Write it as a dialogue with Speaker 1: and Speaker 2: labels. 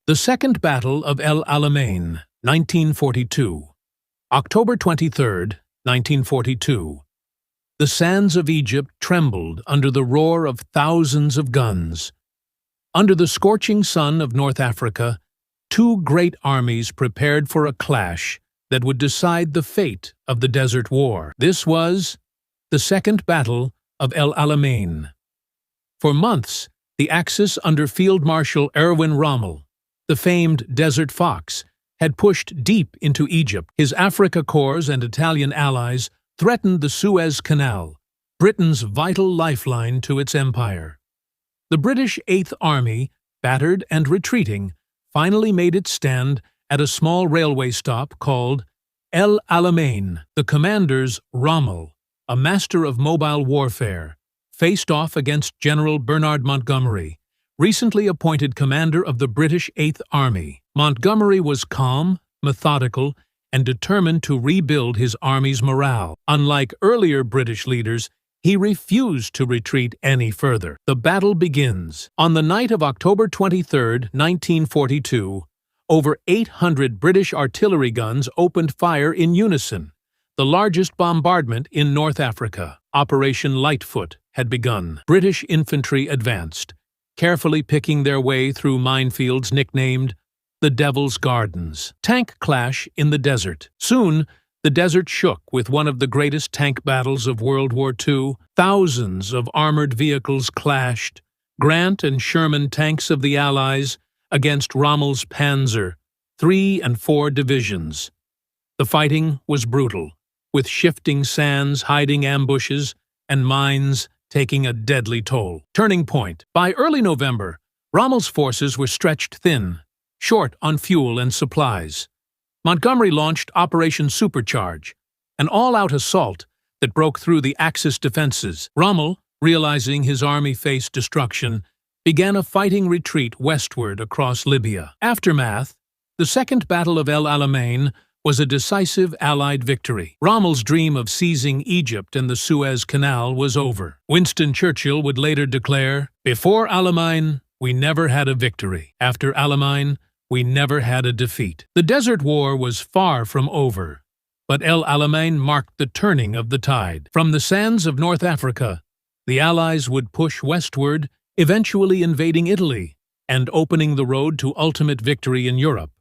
Speaker 1: The Second Battle of El Alamein, 1942. October 23, 1942. The sands of Egypt trembled under the roar of thousands of guns. Under the scorching sun of North Africa, two great armies prepared for a clash that would decide the fate of the Desert War. This was the Second Battle of El Alamein. For months, the Axis under Field Marshal Erwin Rommel, the famed Desert Fox, had pushed deep into Egypt. His Afrika Corps and Italian allies threatened the Suez Canal, Britain's vital lifeline to its empire. The British Eighth Army, battered and retreating, finally made its stand at a small railway stop called El Alamein. The commanders, Rommel, a master of mobile warfare, faced off against General Bernard Montgomery, recently appointed commander of the British Eighth Army. Montgomery was calm, methodical, and determined to rebuild his army's morale. Unlike earlier British leaders, he refused to retreat any further. The battle begins. On the night of October 23, 1942, over 800 British artillery guns opened fire in unison, the largest bombardment in North Africa. Operation Lightfoot had begun. British infantry advanced, carefully picking their way through minefields nicknamed the Devil's Gardens. Tank clash in the desert. Soon, the desert shook with one of the greatest tank battles of World War II. Thousands of armored vehicles clashed, Grant and Sherman tanks of the Allies against Rommel's Panzer, 3 and 4 divisions. The fighting was brutal, with shifting sands hiding ambushes and mines taking a deadly toll. Turning point. By early November, Rommel's forces were stretched thin, short on fuel and supplies. Montgomery launched Operation Supercharge, an all-out assault that broke through the Axis defenses. Rommel, realizing his army faced destruction, began a fighting retreat westward across Libya. Aftermath. The Second Battle of El Alamein was a decisive Allied victory. Rommel's dream of seizing Egypt and the Suez Canal was over. Winston Churchill would later declare, "Before Alamein, we never had a victory. After Alamein, we never had a defeat." The Desert War was far from over, but El Alamein marked the turning of the tide. From the sands of North Africa, the Allies would push westward, eventually invading Italy and opening the road to ultimate victory in Europe.